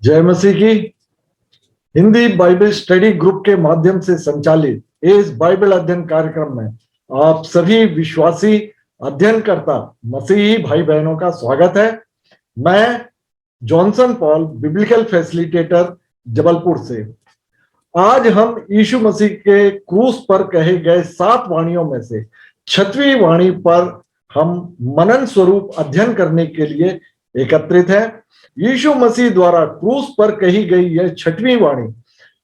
जय मसीह की। Hindi Bible study group के माध्यम से संचालित इस बाइबल अध्ययन कार्यक्रम में आप सभी विश्वासी अध्ययनकर्ता मसीही भाई बहनों का स्वागत है। मैं Johnson Paul, biblical facilitator, Jabalpur से। आज हम यीशु मसीह के क्रूस पर कहे गए 7 वाणियों में से 6वीं वाणी पर हम मनन स्वरूप अध्ययन करने के लिए एकत्रित हैं। यीशु मसीह द्वारा क्रूस पर कही गई यह 6वीं वाणी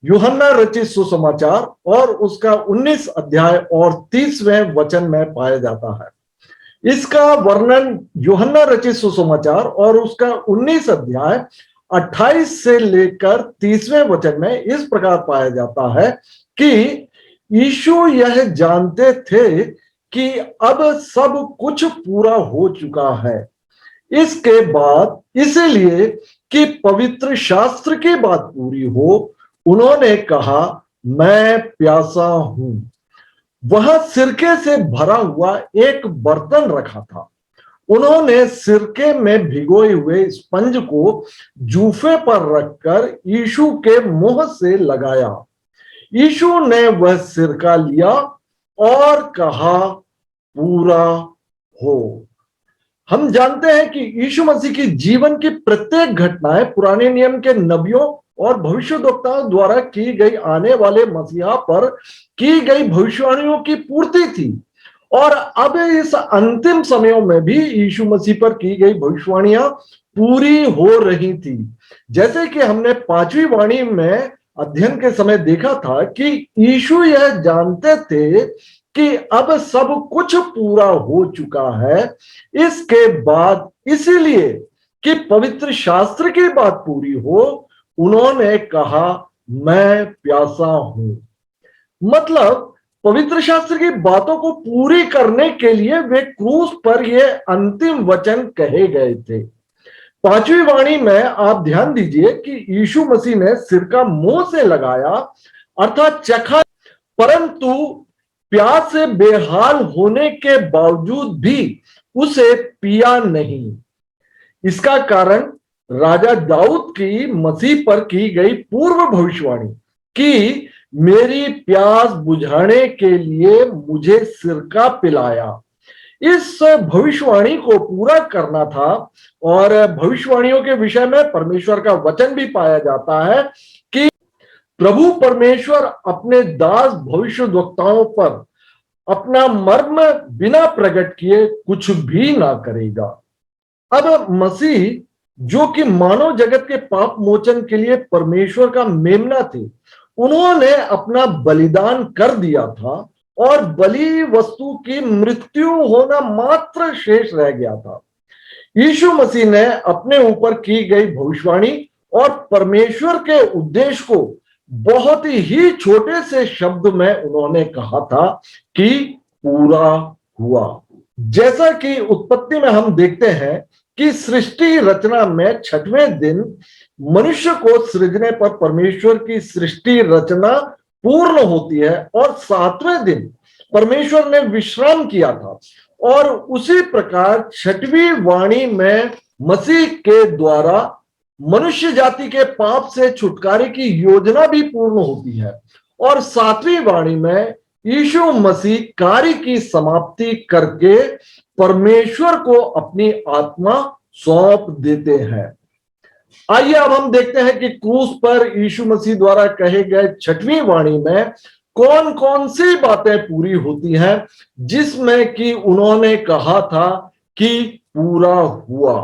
यूहन्ना रचित सुसमाचार और उसका 19 अध्याय और 30वें वचन में पाया जाता है। इसका वर्णन यूहन्ना रचित सुसमाचार और उसका 19 अध्याय 28 से लेकर 30वें वचन में इस प्रकार पाया जाता है कि यीशु यह जानते थे कि अब सब कुछ पूरा हो चुका है। इसके बाद इसीलिए कि पवित्र शास्त्र की बात पूरी हो, उन्होंने कहा, मैं प्यासा हूं। वह सिरके से भरा हुआ एक बर्तन रखा था। उन्होंने सिरके में भिगोए हुए स्पंज को जूफे पर रखकर यीशु के मुंह से लगाया। यीशु ने वह सिरका लिया और कहा, पूरा हो। हम जानते हैं कि यीशु मसीह की जीवन की प्रत्येक घटनाएं पुराने नियम के नबियों और भविष्यद्वक्ताओं द्वारा की गई आने वाले मसीहा पर की गई भविष्यवाणियों की पूर्ति थी। और अब इस अंतिम समयों में भी यीशु मसीह पर की गई भविष्यवाणियां पूरी हो रही थी। जैसे कि हमने 5वीं वाणी में अध्ययन के समय देखा था कि यीशु यह जानते थे कि अब सब कुछ पूरा हो चुका है। इसके बाद इसीलिए कि पवित्र शास्त्र की बात पूरी हो, उन्होंने कहा, मैं प्यासा हूं। मतलब पवित्र शास्त्र की बातों को पूरी करने के लिए वे क्रूस पर ये अंतिम वचन कहे गए थे। 5वीं वाणी में आप ध्यान दीजिए कि यीशु मसीह ने सिरका मुंह से लगाया अर्थात चखा, परंतु प्यास से बेहाल होने के बावजूद भी उसे पिया नहीं। इसका कारण राजा दाऊद की मसीह पर की गई पूर्व भविष्यवाणी कि मेरी प्यास बुझाने के लिए मुझे सिरका पिलाया, इस भविष्यवाणी को पूरा करना था। और भविष्यवाणियों के विषय में परमेश्वर का वचन भी पाया जाता है कि प्रभु परमेश्वर अपने दास भविष्यद्वक्ताओं पर अपना मर्म बिना प्रकट किए कुछ भी ना करेगा। अब मसीह, जो कि मानव जगत के पाप मोचन के लिए परमेश्वर का मेमना थे, उन्होंने अपना बलिदान कर दिया था और बलि वस्तु की मृत्यु होना मात्र शेष रह गया था। यीशु मसीह ने अपने ऊपर की गई भविष्यवाणी और परमेश्वर के उद्देश्य को बहुत ही छोटे से शब्द में उन्होंने कहा था कि पूरा हुआ। जैसा कि उत्पत्ति में हम देखते हैं कि सृष्टि रचना में 6वें दिन मनुष्य को सृजने पर परमेश्वर की सृष्टि रचना पूर्ण होती है और 7वें दिन परमेश्वर ने विश्राम किया था। और उसी प्रकार 6वीं वाणी में मसीह के द्वारा मनुष्य जाति के पाप से छुटकारे की योजना भी पूर्ण होती है। और 7वीं वाणी में यीशु मसीह कार्य की समाप्ति करके परमेश्वर को अपनी आत्मा सौंप देते हैं। आइए अब हम देखते हैं कि क्रूस पर यीशु मसीह द्वारा कहे गए 6वीं वाणी में कौन कौन सी बातें पूरी होती हैं, जिसमें कि उन्होंने कहा था कि पूरा हुआ।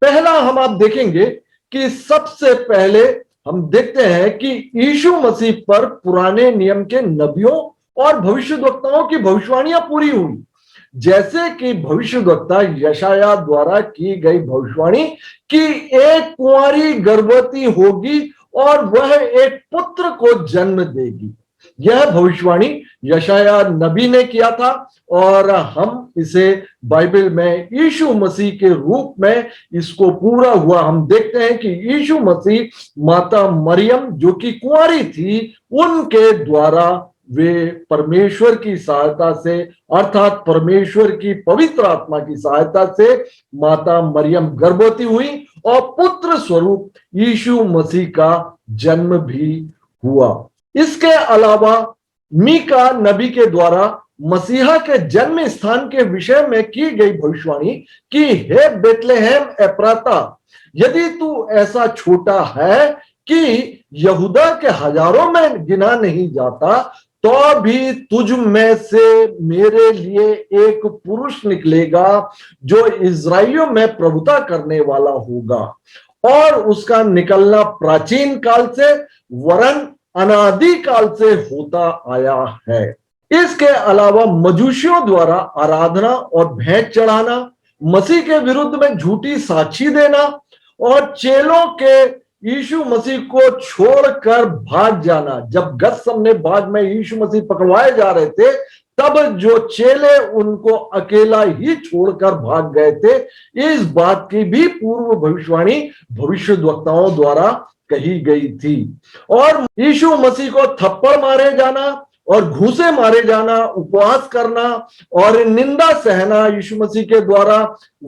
पहला हम आप देखेंगे कि सबसे पहले हम देखते हैं कि यीशु मसीह पर पुराने नियम के नबियों और भविष्यद्वक्ताओं की भविष्यवाणियां पूरी हुई। जैसे कि भविष्यद्वक्ता यशायाह द्वारा की गई भविष्यवाणी कि एक कुंवारी गर्भवती होगी और वह एक पुत्र को जन्म देगी। यह भविष्यवाणी यशायाह नबी ने किया था और हम इसे बाइबल में यीशु मसीह के रूप में इसको पूरा हुआ हम देखते हैं कि यीशु मसीह माता मरियम, जो कि कुंवारी थी, उनके द्वारा वे परमेश्वर की सहायता से अर्थात परमेश्वर की पवित्र आत्मा की सहायता से माता मरियम गर्भवती हुई और पुत्र स्वरूप यीशु मसीह का जन्म भी हुआ। इसके अलावा मीका नबी के द्वारा मसीहा के जन्म स्थान के विषय में की गई भविष्यवाणी कि हे बेतलेहम एफ्राता, यदि तू ऐसा छोटा है कि यहूदा के हजारों में गिना नहीं जाता, तो भी तुझ में से मेरे लिए एक पुरुष निकलेगा जो इस्राएलियों में प्रभुता करने वाला होगा, और उसका निकलना प्राचीन काल से वरन अनादि काल से होता आया है। इसके अलावा मजूसियों द्वारा आराधना और भेंट चढ़ाना, मसीह के विरुद्ध में झूठी साक्षी देना और चेलों के यीशु मसीह को छोड़कर भाग जाना। जब गत्समने बाग में यीशु मसीह पकड़वाए जा रहे थे, तब जो चेले उनको अकेला ही छोड़कर भाग गए थे, इस बात की भी पूर्व भविष्यवाणी भविष्यद्वक्ताओं द्वारा कही गई थी। और यीशु मसीह को थप्पड़ मारे जाना और घूसे मारे जाना, उपवास करना और निंदा सहना, यीशु मसीह के द्वारा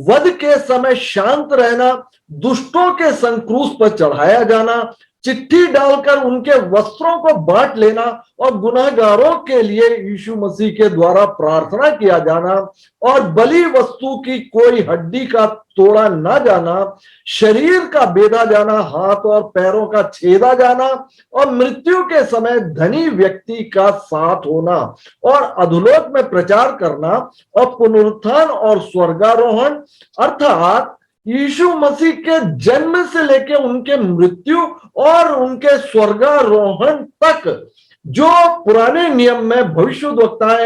वध के समय शांत रहना, दुष्टों के संग क्रूस पर चढ़ाया जाना, चिट्ठी डालकर उनके वस्त्रों को बांट लेना और गुनाहगारों के लिए यीशु मसीह के द्वारा प्रार्थना किया जाना और बलि वस्तु की कोई हड्डी का तोड़ा ना जाना, शरीर का बेधा जाना, हाथ और पैरों का छेदा जाना और मृत्यु के समय धनी व्यक्ति का साथ होना और अधोलोक में प्रचार करना और पुनरुत्थान और स्वर्गारोहण, अर्थात यीशु मसीह के जन्म से लेकर उनके मृत्यु और उनके स्वर्गारोहण तक जो पुराने नियम में भविष्यद्वक्ताओं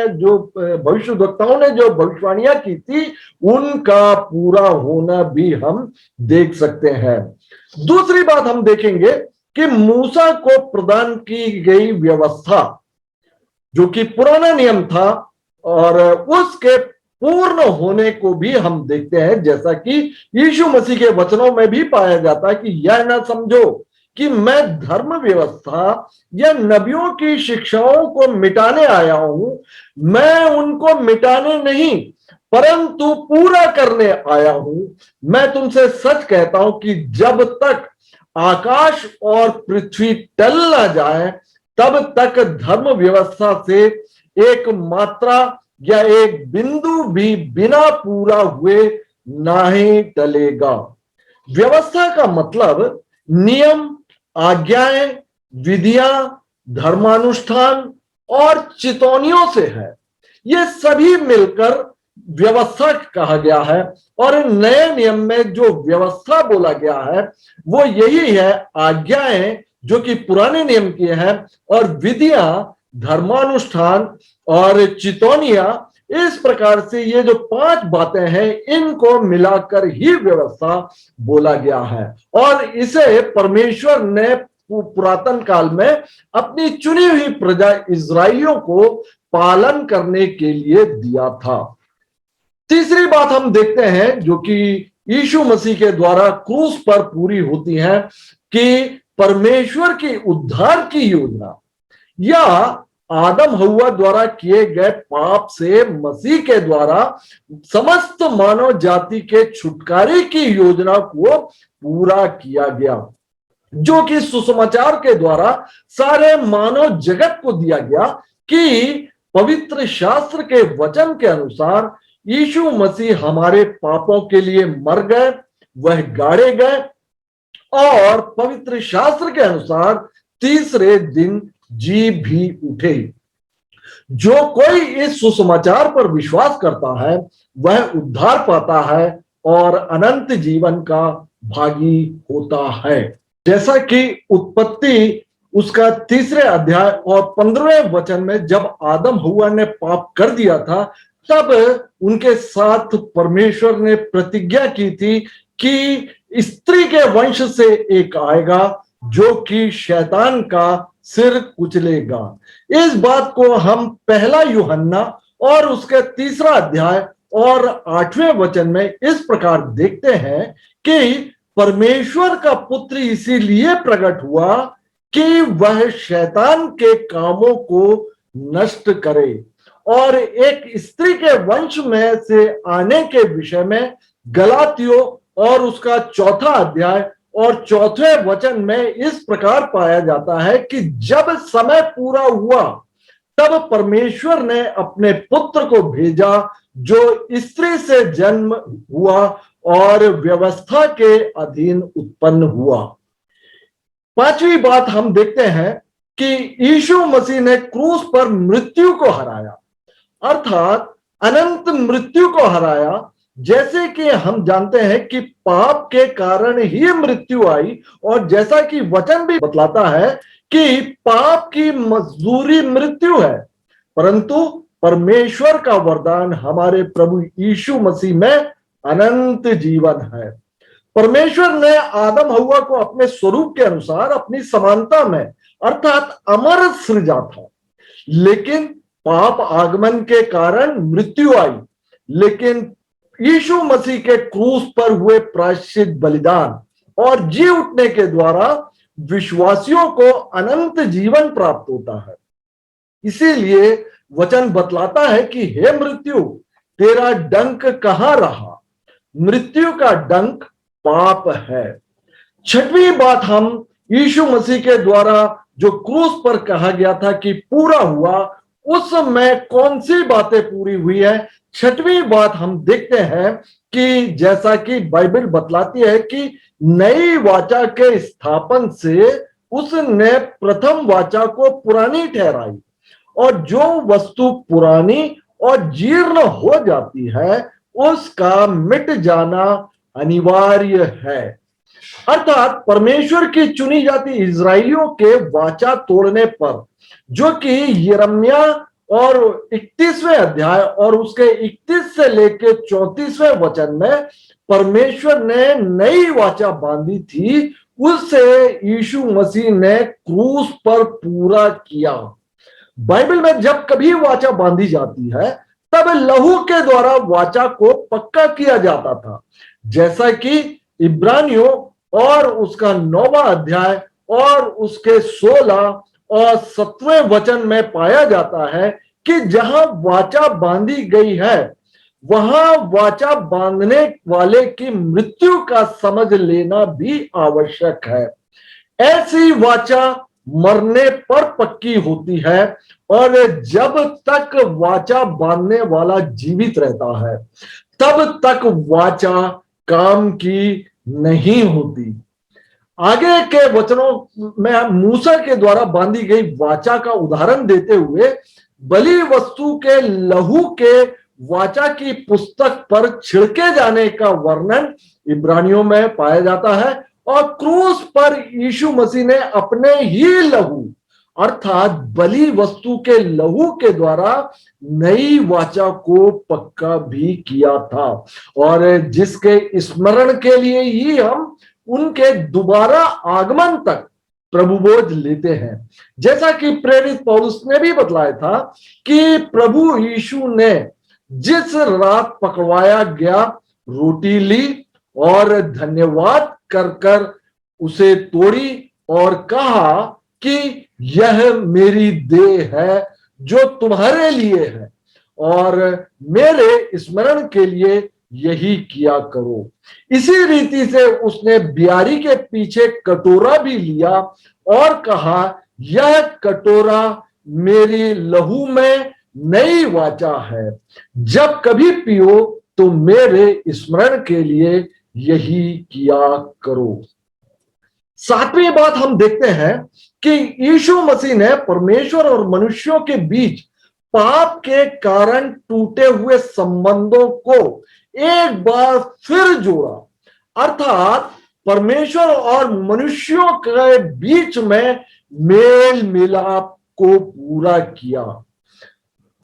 ने जो भविष्यवाणियां की थी, उनका पूरा होना भी हम देख सकते हैं। दूसरी बात हम देखेंगे कि मूसा को प्रदान की गई व्यवस्था, जो कि पुराना नियम था, और उसके पूर्ण होने को भी हम देखते हैं, जैसा कि यीशु मसीह के वचनों में भी पाया जाता है कि यह ना समझो कि मैं धर्म व्यवस्था या नबियों की शिक्षाओं को मिटाने आया हूं। मैं उनको मिटाने नहीं परंतु पूरा करने आया हूं। मैं तुमसे सच कहता हूं कि जब तक आकाश और पृथ्वी टल ना जाए, तब तक धर्म व्यवस्था से एक मात्रा या एक बिंदु भी बिना पूरा हुए नहीं टलेगा। व्यवस्था का मतलब नियम, आज्ञाएं, विधियां, धर्मानुष्ठान और चितौनियों से है। ये सभी मिलकर व्यवस्था कहा गया है, और नए नियम में जो व्यवस्था बोला गया है वो यही है, आज्ञाएं जो कि पुराने नियम की है, और विधियां, धर्मानुष्ठान और चितौनियां। इस प्रकार से ये जो 5 बातें हैं, इनको मिलाकर ही व्यवस्था बोला गया है, और इसे परमेश्वर ने पुरातन काल में अपनी चुनी हुई प्रजा इस्राएलियों को पालन करने के लिए दिया था। तीसरी बात हम देखते हैं, जो कि यीशु मसीह के द्वारा क्रूस पर पूरी होती है, कि परमेश्वर की उद्धार की योजना या आदम हव्वा द्वारा किए गए पाप से मसीह के द्वारा समस्त मानव जाति के छुटकारे की योजना को पूरा किया गया, जो कि सुसमाचार के द्वारा सारे मानव जगत को दिया गया कि पवित्र शास्त्र के वचन के अनुसार यीशु मसीह हमारे पापों के लिए मर गए, वह गाड़े गए और पवित्र शास्त्र के अनुसार तीसरे दिन जी भी उठे। जो कोई इस सुसमाचार पर विश्वास करता है वह उद्धार पाता है और अनंत जीवन का भागी होता है। जैसा कि उत्पत्ति उसका 3 अध्याय और 15वें वचन में जब आदम हव्वा ने पाप कर दिया था, तब उनके साथ परमेश्वर ने प्रतिज्ञा की थी कि स्त्री के वंश से एक आएगा जो कि शैतान का सिर कुचलेगा। इस बात को हम 1 यूहन्ना और उसके 3 अध्याय और 8वें वचन में इस प्रकार देखते हैं कि परमेश्वर का पुत्र इसीलिए प्रकट हुआ कि वह शैतान के कामों को नष्ट करे, और एक स्त्री के वंश में से आने के विषय में गलातियों और उसका 4था अध्याय और 4थे वचन में इस प्रकार पाया जाता है कि जब समय पूरा हुआ तब परमेश्वर ने अपने पुत्र को भेजा जो स्त्री से जन्म हुआ और व्यवस्था के अधीन उत्पन्न हुआ। 5वीं बात हम देखते हैं कि यीशु मसीह ने क्रूस पर मृत्यु को हराया, अर्थात अनंत मृत्यु को हराया। जैसे कि हम जानते हैं कि पाप के कारण ही मृत्यु आई, और जैसा कि वचन भी बतलाता है कि पाप की मजदूरी मृत्यु है, परंतु परमेश्वर का वरदान हमारे प्रभु यीशु मसीह में अनंत जीवन है। परमेश्वर ने आदम हव्वा को अपने स्वरूप के अनुसार अपनी समानता में अर्थात अमर सृजा था, लेकिन पाप आगमन के कारण मृत्यु आई। लेकिन यीशु मसीह के क्रूस पर हुए प्रायश्चित बलिदान और जी उठने के द्वारा विश्वासियों को अनंत जीवन प्राप्त होता है। इसीलिए वचन बतलाता है कि हे मृत्यु, तेरा डंक कहां रहा? मृत्यु का डंक पाप है। 6वीं बात हम यीशु मसीह के द्वारा जो क्रूस पर कहा गया था कि पूरा हुआ, उसमें कौन सी बातें पूरी हुई है? 6वीं बात हम देखते हैं कि जैसा कि बाइबल बतलाती है कि नई वाचा के स्थापन से उसने प्रथम वाचा को पुरानी ठहराई, और जो वस्तु पुरानी और जीर्ण हो जाती है उसका मिट जाना अनिवार्य है। अर्थात परमेश्वर की चुनी जाती इजरायलियों के वाचा तोड़ने पर, जो कि यिर्मयाह और 31वें अध्याय और उसके 31 से लेकर 34वें वचन में परमेश्वर ने नई वाचा बांधी थी, उससे यीशु मसीह ने क्रूस पर पूरा किया। बाइबल में जब कभी वाचा बांधी जाती है तब लहू के द्वारा वाचा को पक्का किया जाता था, जैसा कि इब्रानियों और उसका 9वां अध्याय और उसके 16 और 17वें वचन में पाया जाता है कि जहां वाचा बांधी गई है वहां वाचा बांधने वाले की मृत्यु का समझ लेना भी आवश्यक है। ऐसी वाचा मरने पर पक्की होती है, और जब तक वाचा बांधने वाला जीवित रहता है तब तक वाचा काम की नहीं होती। आगे के वचनों में मूसा के द्वारा बांधी गई वाचा का उदाहरण देते हुए बलि वस्तु के लहू के वाचा की पुस्तक पर छिड़के जाने का वर्णन इब्रानियों में पाया जाता है, और क्रूस पर यीशु मसीह ने अपने ही लहू अर्थात बलि वस्तु के लहू के द्वारा नई वाचा को पक्का भी किया था, और जिसके स्मरण के लिए ही हम उनके दोबारा आगमन तक प्रभु भोज लेते हैं। जैसा कि प्रेरित पौलुस ने भी बतलाया था कि प्रभु यीशु ने जिस रात पकड़वाया गया रोटी ली और धन्यवाद कर कर उसे तोड़ी और कहा कि यह मेरी देह है जो तुम्हारे लिए है, और मेरे स्मरण के लिए यही किया करो। इसी रीति से उसने ब्यारी के पीछे कटोरा भी लिया और कहा, यह कटोरा मेरी लहू में नई वाचा है, जब कभी पियो तो मेरे स्मरण के लिए यही किया करो। 7वीं बात हम देखते हैं कि यीशु मसीह ने परमेश्वर और मनुष्यों के बीच पाप के कारण टूटे हुए संबंधों को एक बार फिर जोड़ा, अर्थात परमेश्वर और मनुष्यों के बीच में मेल मिलाप को पूरा किया।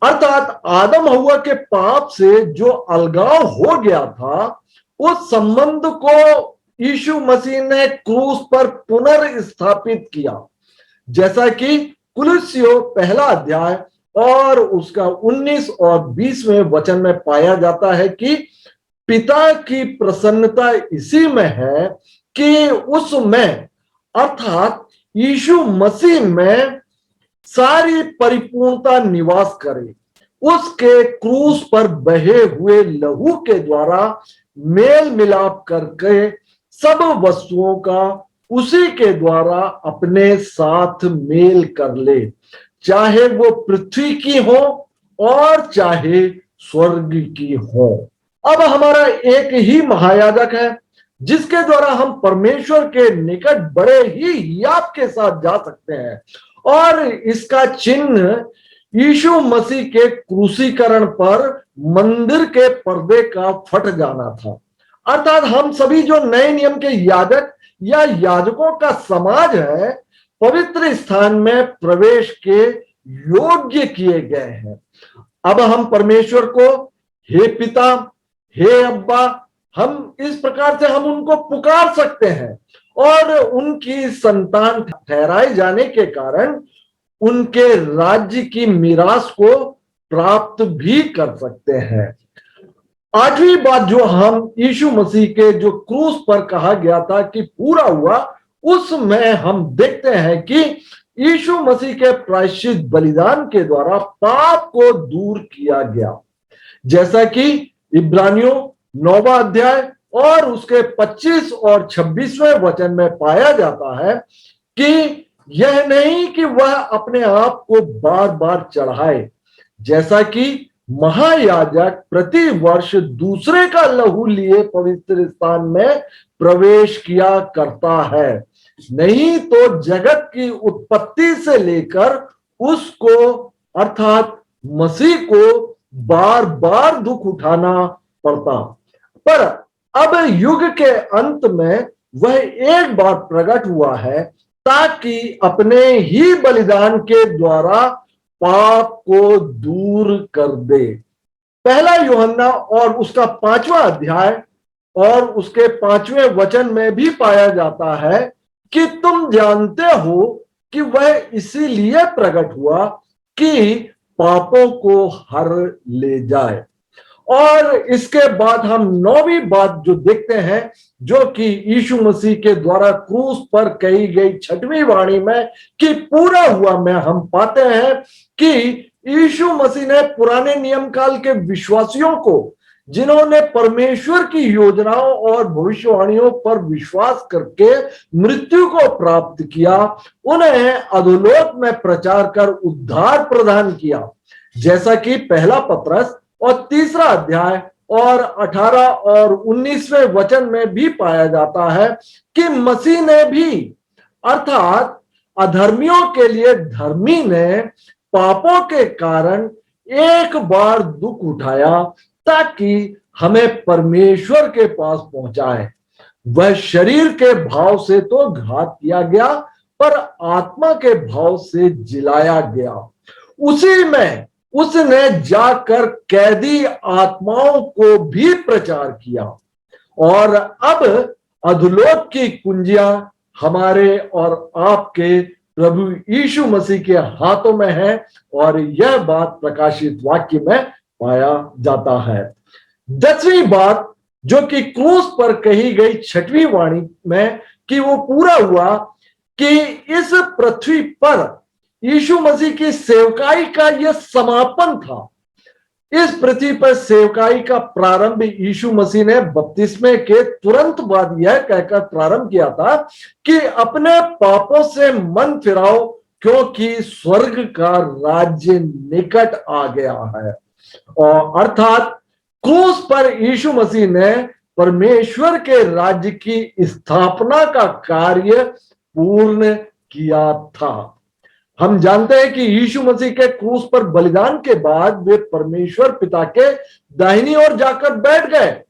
अर्थात आदम हव्वा के पाप से जो अलगाव हो गया था, उस संबंध को यीशु मसीह ने क्रूस पर पुनर्स्थापित किया, जैसा कि कुलुस्सियों पहला अध्याय और उसका 19 और 20वें वचन में पाया जाता है कि पिता की प्रसन्नता इसी में है कि उसमें अर्थात यीशु मसीह में सारी परिपूर्णता निवास करे। उसके क्रूस पर बहे हुए लहू के द्वारा मेल मिलाप करके सब वस्तुओं का उसी के द्वारा अपने साथ मेल कर ले, चाहे वो पृथ्वी की हो और चाहे स्वर्ग की हो। अब हमारा एक ही महायाजक है जिसके द्वारा हम परमेश्वर के निकट बड़े ही याद के साथ जा सकते हैं, और इसका चिन्ह यीशु मसीह के क्रूसीकरण पर मंदिर के पर्दे का फट जाना था। अर्थात हम सभी जो नए नियम के याजक या याजकों का समाज है, पवित्र स्थान में प्रवेश के योग्य किए गए हैं। अब हम परमेश्वर को हे पिता, हे अब्बा, हम इस प्रकार से हम उनको पुकार सकते हैं और उनकी संतान ठहराए जाने के कारण उनके राज्य की मीरास को प्राप्त भी कर सकते हैं। आठवीं बात जो हम यीशु मसीह के जो क्रूस पर कहा गया था कि पूरा हुआ, उसमें हम देखते हैं कि यीशु मसीह के प्रायश्चित बलिदान के द्वारा पाप को दूर किया गया, जैसा कि इब्रानियों 9वां अध्याय और उसके 25 और 26वें वचन में पाया जाता है कि यह नहीं कि वह अपने आप को बार बार चढ़ाए, जैसा कि महायाजक प्रति वर्ष दूसरे का लहू लिए पवित्र स्थान में प्रवेश किया करता है, नहीं तो जगत की उत्पत्ति से लेकर उसको अर्थात मसीह को बार बार दुख उठाना पड़ता। पर अब युग के अंत में वह एक बार प्रकट हुआ है ताकि अपने ही बलिदान के द्वारा पाप को दूर कर दे। पहला यूहन्ना और उसका 5वां अध्याय और उसके 5वें वचन में भी पाया जाता है कि तुम जानते हो कि वह इसीलिए प्रकट हुआ कि पापों को हर ले जाए। और इसके बाद हम 9वीं बात जो देखते हैं, जो कि यीशु मसीह के द्वारा क्रूस पर कही गई 6वीं वाणी में कि पूरा हुआ में हम पाते हैं कि यीशु मसीह ने पुराने नियम काल के विश्वासियों को, जिन्होंने परमेश्वर की योजनाओं और भविष्यवाणियों पर विश्वास करके मृत्यु को प्राप्त किया, उन्हें अधोलोक में प्रचार कर उद्धार प्रदान किया, जैसा कि पहला पत्रस और 3रा अध्याय और 18 और 19वें वचन में भी पाया जाता है कि मसीह ने भी अर्थात अधर्मियों के लिए धर्मी ने पापों के कारण एक बार दुख उठाया ताकि हमें परमेश्वर के पास पहुंचाए। वह शरीर के भाव से तो घात किया गया, पर आत्मा के भाव से जिलाया गया। उसी में उसने जाकर कैदी आत्माओं को भी प्रचार किया, और अब अधोलोक की कुंजियां हमारे और आपके प्रभु यीशु मसीह के हाथों में है, और यह बात प्रकाशित वाक्य में पाया जाता है। 10वीं बात जो कि क्रूस पर कही गई 6वीं वाणी में कि वो पूरा हुआ कि इस पृथ्वी पर यीशु मसीह की सेवकाई का यह समापन था। इस पृथ्वी पर सेवकाई का प्रारंभ यीशु मसीह ने बपतिस्मे के तुरंत बाद यह कहकर प्रारंभ किया था कि अपने पापों से मन फिराओ, क्योंकि स्वर्ग का राज्य निकट आ गया है। और अर्थात क्रूस पर यीशु मसीह ने परमेश्वर के राज्य की स्थापना का कार्य पूर्ण किया था। हम जानते हैं कि यीशु मसीह के क्रूस पर बलिदान के बाद वे परमेश्वर पिता के दाहिनी ओर जाकर बैठ गए।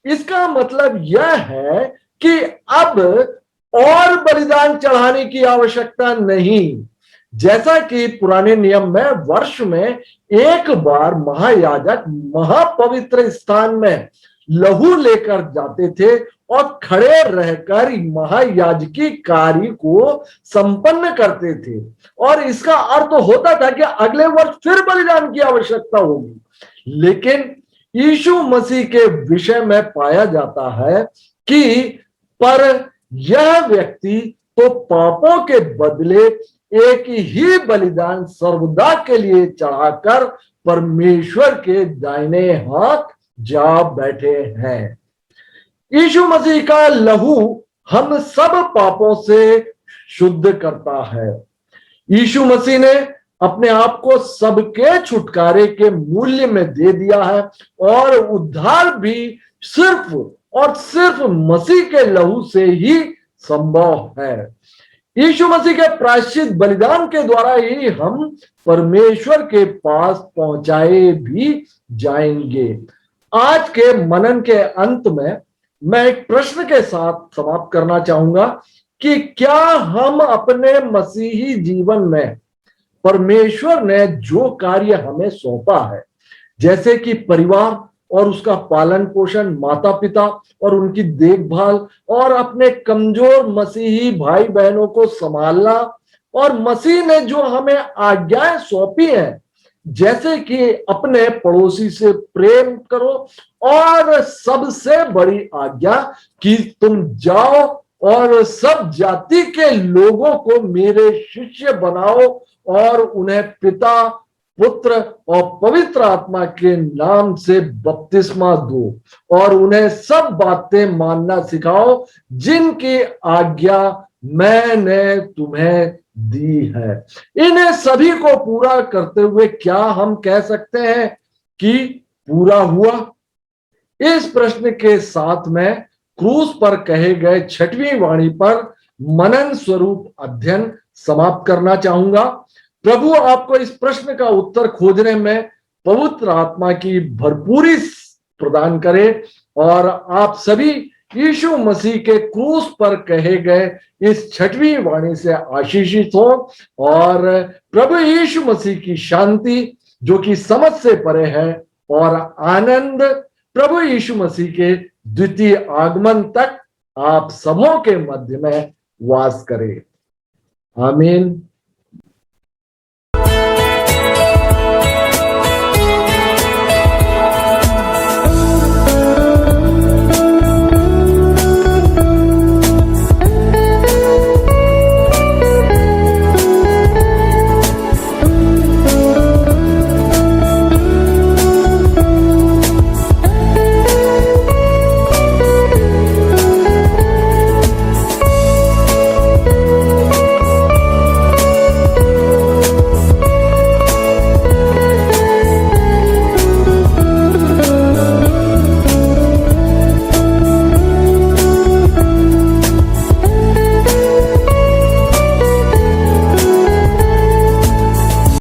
इसका मतलब यह है कि अब और बलिदान चढ़ाने की आवश्यकता नहीं। जैसा कि पुराने नियम में वर्ष में एक बार महायाजक महापवित्र स्थान में लहू लेकर जाते थे और खड़े रहकर महायाजकी कार्य को संपन्न करते थे, और इसका अर्थ होता था कि अगले वर्ष फिर बलिदान की आवश्यकता होगी। लेकिन यीशु मसीह के विषय में पाया जाता है कि पर यह व्यक्ति तो पापों के बदले एक ही बलिदान सर्वदा के लिए चढ़ाकर परमेश्वर के दाहिने हाथ जा बैठे हैं। यीशु मसीह का लहू हम सब पापों से शुद्ध करता है। यीशु मसीह ने अपने आप को सबके छुटकारे के मूल्य में दे दिया है और उद्धार भी सिर्फ और सिर्फ मसीह के लहू से ही संभव है। यीशु मसीह के प्रायश्चित बलिदान के द्वारा ही हम परमेश्वर के पास पहुंचाए भी जाएंगे। आज के मनन के अंत में मैं एक प्रश्न के साथ समाप्त करना चाहूंगा कि क्या हम अपने मसीही जीवन में परमेश्वर ने जो कार्य हमें सौंपा है, जैसे कि परिवार और उसका पालन पोषण, माता पिता और उनकी देखभाल, और अपने कमजोर मसीही भाई बहनों को संभालना, और मसीह ने जो हमें आज्ञाएं सौंपी हैं, जैसे कि अपने पड़ोसी से प्रेम करो, और सबसे बड़ी आज्ञा कि तुम जाओ और सब जाति के लोगों को मेरे शिष्य बनाओ और उन्हें पिता, पुत्र और पवित्र आत्मा के नाम से बपतिस्मा दो और उन्हें सब बातें मानना सिखाओ जिनकी आज्ञा मैंने तुम्हें दी है। इन्हें सभी को पूरा करते हुए क्या हम कह सकते हैं कि पूरा हुआ? इस प्रश्न के साथ मैं क्रूस पर कहे गए 6वीं वाणी पर मनन स्वरूप अध्ययन समाप्त करना चाहूंगा। प्रभु आपको इस प्रश्न का उत्तर खोजने में पवित्र आत्मा की भरपूरी प्रदान करे और आप सभी यीशु मसीह के क्रूस पर कहे गए इस 6वीं वाणी से आशीषित हो और प्रभु यीशु मसीह की शांति, जो कि समझ से परे है, और आनंद प्रभु यीशु मसीह के द्वितीय आगमन तक आप सबों के मध्य में वास करे। आमीन।